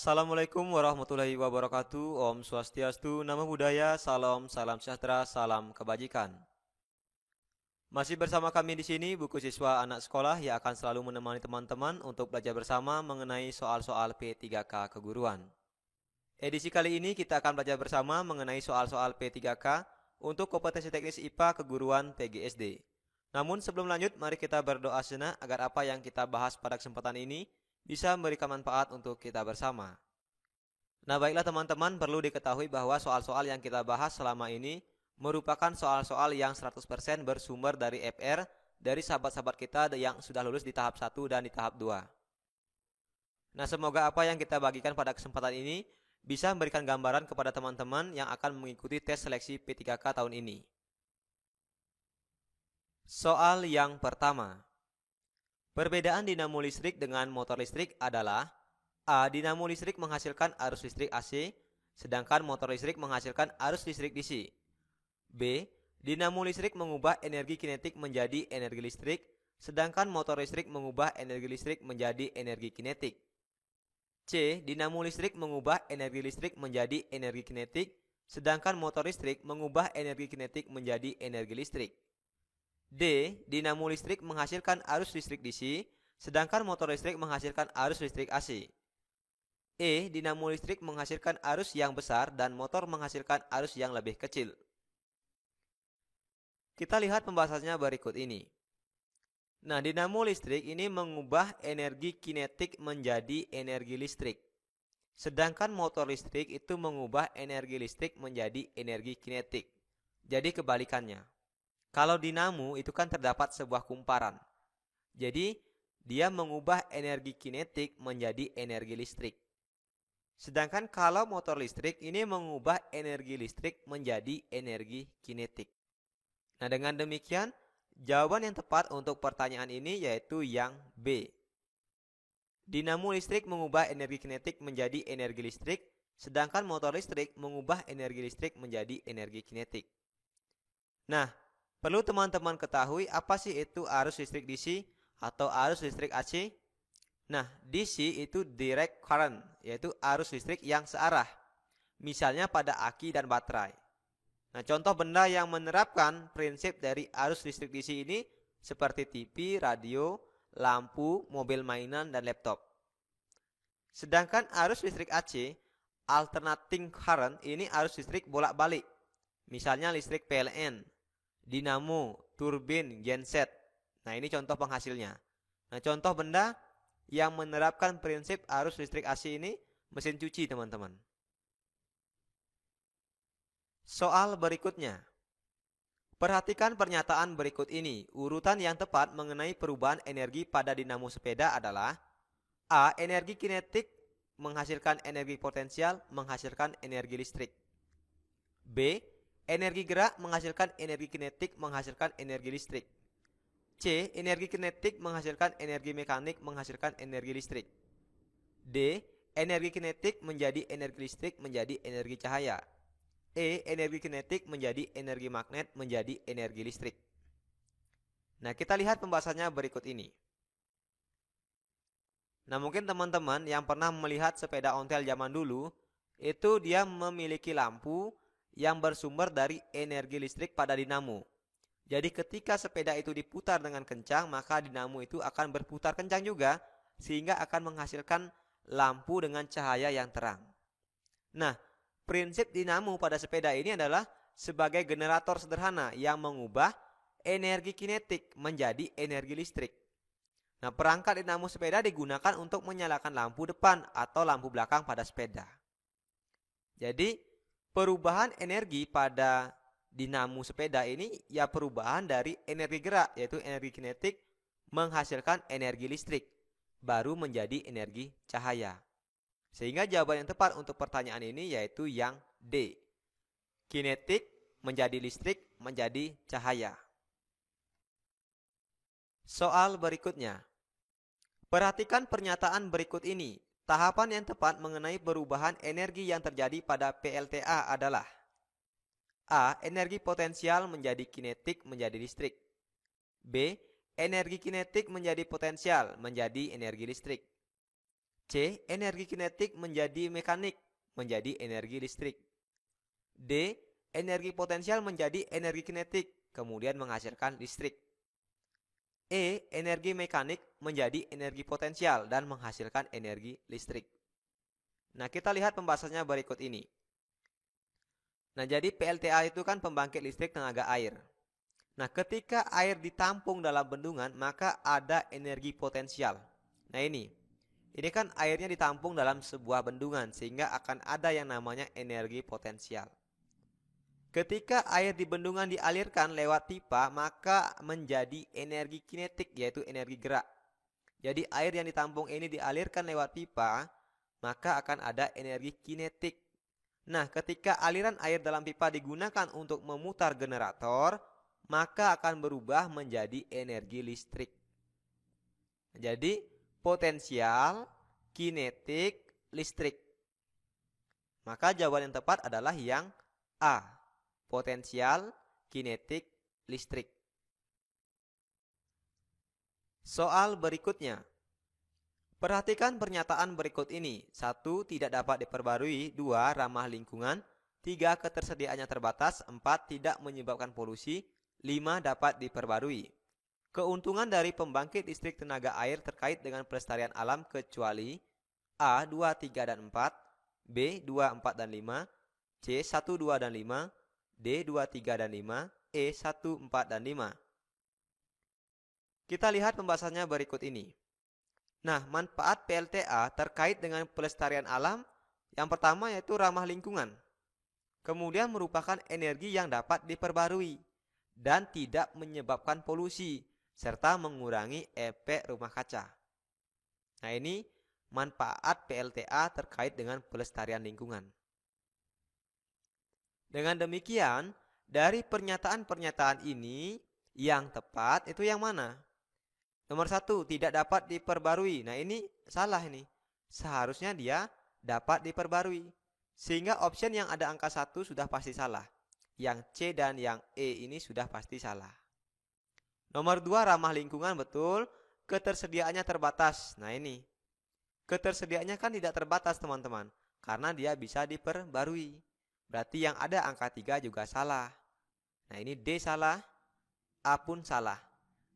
Assalamualaikum warahmatullahi wabarakatuh. Om Swastiastu, Namo Buddhaya, salam, salam sejahtera, salam kebajikan. Masih bersama kami di sini, buku siswa anak sekolah yang akan selalu menemani teman-teman untuk belajar bersama mengenai soal-soal P3K keguruan. Edisi kali ini kita akan belajar bersama mengenai soal-soal P3K untuk kompetensi teknis IPA keguruan PGSD. Namun sebelum lanjut, mari kita berdoa sejenak agar apa yang kita bahas pada kesempatan ini bisa memberikan manfaat untuk kita bersama. Nah baiklah teman-teman, perlu diketahui bahwa soal-soal yang kita bahas selama ini merupakan soal-soal yang 100% bersumber dari FR dari sahabat-sahabat kita yang sudah lulus di tahap 1 dan di tahap 2. Nah semoga apa yang kita bagikan pada kesempatan ini bisa memberikan gambaran kepada teman-teman yang akan mengikuti tes seleksi P3K tahun ini. Soal yang pertama. Perbedaan dinamo listrik dengan motor listrik adalah A. Dinamo listrik menghasilkan arus listrik AC, sedangkan motor listrik menghasilkan arus listrik DC. B. Dinamo listrik mengubah energi kinetik menjadi energi listrik, sedangkan motor listrik mengubah energi listrik menjadi energi kinetik. C. Dinamo listrik mengubah energi listrik menjadi energi kinetik, sedangkan motor listrik mengubah energi kinetik menjadi energi listrik. D. Dinamo listrik menghasilkan arus listrik DC, sedangkan motor listrik menghasilkan arus listrik AC. E. Dinamo listrik menghasilkan arus yang besar dan motor menghasilkan arus yang lebih kecil. Kita lihat pembahasannya berikut ini. Nah, dinamo listrik ini mengubah energi kinetik menjadi energi listrik. Sedangkan motor listrik itu mengubah energi listrik menjadi energi kinetik. Jadi kebalikannya. Kalau dinamo itu kan terdapat sebuah kumparan. Jadi dia mengubah energi kinetik menjadi energi listrik. Sedangkan kalau motor listrik ini mengubah energi listrik menjadi energi kinetik. Nah dengan demikian jawaban yang tepat untuk pertanyaan ini yaitu yang B. Dinamo listrik mengubah energi kinetik menjadi energi listrik, sedangkan motor listrik mengubah energi listrik menjadi energi kinetik. Nah, perlu teman-teman ketahui apa sih itu arus listrik DC atau arus listrik AC? Nah, DC itu direct current, yaitu arus listrik yang searah. Misalnya pada aki dan baterai. Nah, contoh benda yang menerapkan prinsip dari arus listrik DC ini seperti TV, radio, lampu, mobil mainan, dan laptop. Sedangkan arus listrik AC, alternating current, ini arus listrik bolak-balik. Misalnya listrik PLN, dinamo, turbin, genset. Nah, ini contoh penghasilnya. Nah, contoh benda yang menerapkan prinsip arus listrik AC ini mesin cuci, teman-teman. Soal berikutnya. Perhatikan pernyataan berikut ini. Urutan yang tepat mengenai perubahan energi pada dinamo sepeda adalah A. Energi kinetik menghasilkan energi potensial menghasilkan energi listrik. B. Energi gerak menghasilkan energi kinetik menghasilkan energi listrik. C. Energi kinetik menghasilkan energi mekanik menghasilkan energi listrik. D. Energi kinetik menjadi energi listrik menjadi energi cahaya. E. Energi kinetik menjadi energi magnet menjadi energi listrik. Nah, kita lihat pembahasannya berikut ini. Nah, mungkin teman-teman yang pernah melihat sepeda ontel zaman dulu, itu dia memiliki lampu yang bersumber dari energi listrik pada dinamo. Jadi ketika sepeda itu diputar dengan kencang, maka dinamo itu akan berputar kencang juga, sehingga akan menghasilkan lampu dengan cahaya yang terang. Nah, prinsip dinamo pada sepeda ini adalah sebagai generator sederhana yang mengubah energi kinetik menjadi energi listrik. Nah, perangkat dinamo sepeda digunakan untuk menyalakan lampu depan atau lampu belakang pada sepeda. Jadi, perubahan energi pada dinamo sepeda ini ya perubahan dari energi gerak, yaitu energi kinetik menghasilkan energi listrik, baru menjadi energi cahaya. Sehingga jawaban yang tepat untuk pertanyaan ini yaitu yang D. Kinetik menjadi listrik menjadi cahaya. Soal berikutnya. Perhatikan pernyataan berikut ini. Tahapan yang tepat mengenai perubahan energi yang terjadi pada PLTA adalah A. Energi potensial menjadi kinetik menjadi listrik. B. Energi kinetik menjadi potensial menjadi energi listrik. C. Energi kinetik menjadi mekanik, menjadi energi listrik. D. Energi potensial menjadi energi kinetik, kemudian menghasilkan listrik. E. Energi mekanik menjadi energi potensial dan menghasilkan energi listrik. Nah, kita lihat pembahasannya berikut ini. Nah, jadi PLTA itu kan pembangkit listrik tenaga air. Nah, ketika air ditampung dalam bendungan, maka ada energi potensial. Nah, ini kan airnya ditampung dalam sebuah bendungan, sehingga akan ada yang namanya energi potensial. Ketika air di bendungan dialirkan lewat pipa, maka menjadi energi kinetik, yaitu energi gerak. Jadi air yang ditampung ini dialirkan lewat pipa, maka akan ada energi kinetik. Nah, ketika aliran air dalam pipa digunakan untuk memutar generator, maka akan berubah menjadi energi listrik. Jadi potensial, kinetik, listrik. Maka jawaban yang tepat adalah yang A. Potensial, kinetik, listrik. Soal berikutnya. Perhatikan pernyataan berikut ini. 1. Tidak dapat diperbarui. 2. Ramah lingkungan. 3. Ketersediaannya terbatas. 4. Tidak menyebabkan polusi. 5. Dapat diperbarui. Keuntungan dari pembangkit listrik tenaga air terkait dengan pelestarian alam kecuali A. 2, 3, dan 4, B. 2, 4, dan 5, C. 1, 2, dan 5, D. 2, 3, dan 5, E. 1, 4, dan 5. Kita lihat pembahasannya berikut ini. Nah, manfaat PLTA terkait dengan pelestarian alam yang pertama yaitu ramah lingkungan. Kemudian merupakan energi yang dapat diperbarui dan tidak menyebabkan polusi serta mengurangi efek rumah kaca. Nah, ini manfaat PLTA terkait dengan pelestarian lingkungan. Dengan demikian, dari pernyataan-pernyataan ini, yang tepat itu yang mana? Nomor 1, tidak dapat diperbarui. Nah, ini salah ini. Seharusnya dia dapat diperbarui. Sehingga option yang ada angka 1 sudah pasti salah. Yang C dan yang E ini sudah pasti salah. Nomor 2, ramah lingkungan betul. Ketersediaannya terbatas. Nah, ini. Ketersediaannya kan tidak terbatas, teman-teman. Karena dia bisa diperbarui. Berarti yang ada angka 3 juga salah. Nah, ini D salah, A pun salah.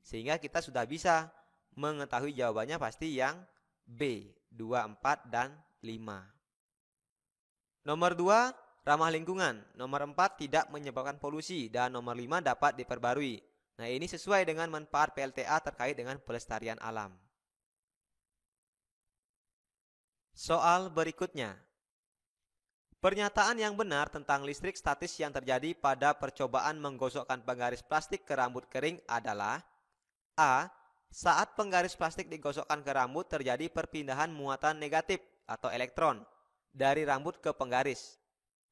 Sehingga kita sudah bisa mengetahui jawabannya pasti yang B, 2, 4, dan 5. Nomor 2, ramah lingkungan. Nomor 4, tidak menyebabkan polusi. Dan nomor 5, dapat diperbarui. Nah, ini sesuai dengan manfaat PLTA terkait dengan pelestarian alam. Soal berikutnya. Pernyataan yang benar tentang listrik statis yang terjadi pada percobaan menggosokkan penggaris plastik ke rambut kering adalah A. Saat penggaris plastik digosokkan ke rambut terjadi perpindahan muatan negatif atau elektron dari rambut ke penggaris.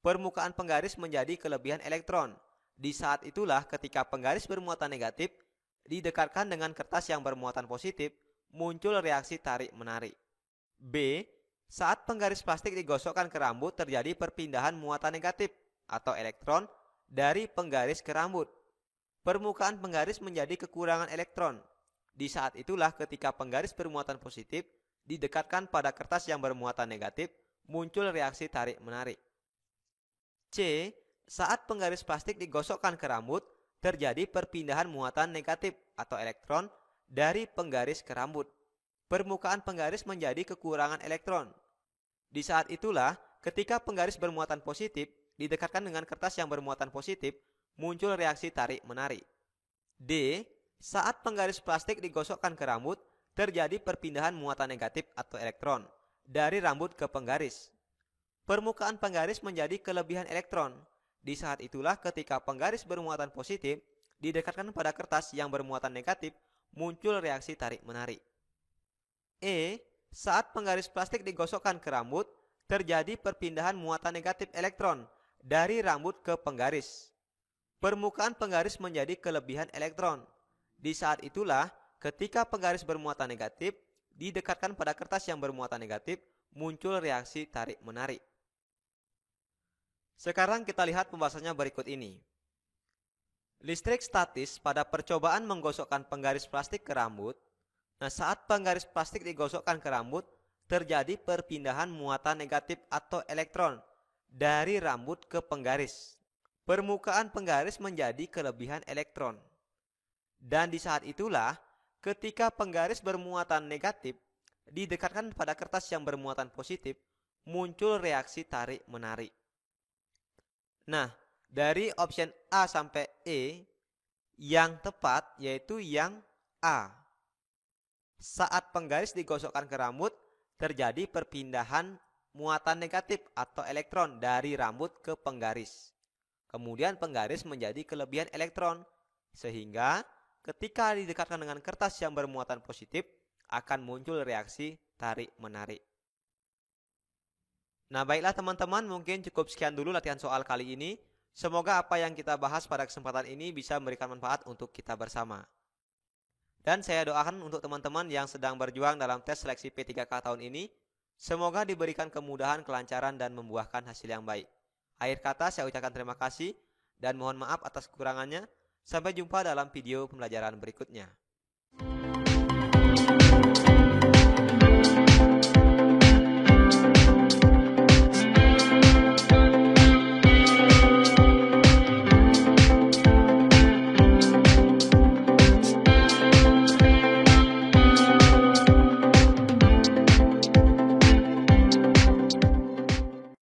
Permukaan penggaris menjadi kelebihan elektron. Di saat itulah ketika penggaris bermuatan negatif didekatkan dengan kertas yang bermuatan positif, muncul reaksi tarik-menarik. B. Saat penggaris plastik digosokkan ke rambut terjadi perpindahan muatan negatif atau elektron dari penggaris ke rambut. Permukaan penggaris menjadi kekurangan elektron. Di saat itulah ketika penggaris bermuatan positif didekatkan pada kertas yang bermuatan negatif, muncul reaksi tarik-menarik. C. Saat penggaris plastik digosokkan ke rambut, terjadi perpindahan muatan negatif atau elektron dari penggaris ke rambut. Permukaan penggaris menjadi kekurangan elektron. Di saat itulah, ketika penggaris bermuatan positif didekatkan dengan kertas yang bermuatan positif, muncul reaksi tarik-menarik. D. Saat penggaris plastik digosokkan ke rambut, terjadi perpindahan muatan negatif atau elektron dari rambut ke penggaris. Permukaan penggaris menjadi kelebihan elektron. Di saat itulah ketika penggaris bermuatan positif didekatkan pada kertas yang bermuatan negatif, muncul reaksi tarik-menarik. E. Saat penggaris plastik digosokkan ke rambut, terjadi perpindahan muatan negatif elektron dari rambut ke penggaris. Permukaan penggaris menjadi kelebihan elektron. Di saat itulah ketika penggaris bermuatan negatif didekatkan pada kertas yang bermuatan negatif, muncul reaksi tarik-menarik. Sekarang kita lihat pembahasannya berikut ini. Listrik statis pada percobaan menggosokkan penggaris plastik ke rambut. Nah, saat penggaris plastik digosokkan ke rambut, terjadi perpindahan muatan negatif atau elektron dari rambut ke penggaris. Permukaan penggaris menjadi kelebihan elektron. Dan di saat itulah, ketika penggaris bermuatan negatif didekatkan pada kertas yang bermuatan positif, muncul reaksi tarik-menarik. Nah, dari option A sampai E, yang tepat yaitu yang A. Saat penggaris digosokkan ke rambut, terjadi perpindahan muatan negatif atau elektron dari rambut ke penggaris. Kemudian penggaris menjadi kelebihan elektron, sehingga ketika didekatkan dengan kertas yang bermuatan positif, akan muncul reaksi tarik-menarik. Nah, baiklah teman-teman, mungkin cukup sekian dulu latihan soal kali ini. Semoga apa yang kita bahas pada kesempatan ini bisa memberikan manfaat untuk kita bersama. Dan saya doakan untuk teman-teman yang sedang berjuang dalam tes seleksi P3K tahun ini, semoga diberikan kemudahan, kelancaran, dan membuahkan hasil yang baik. Akhir kata saya ucapkan terima kasih dan mohon maaf atas kekurangannya. Sampai jumpa dalam video pembelajaran berikutnya.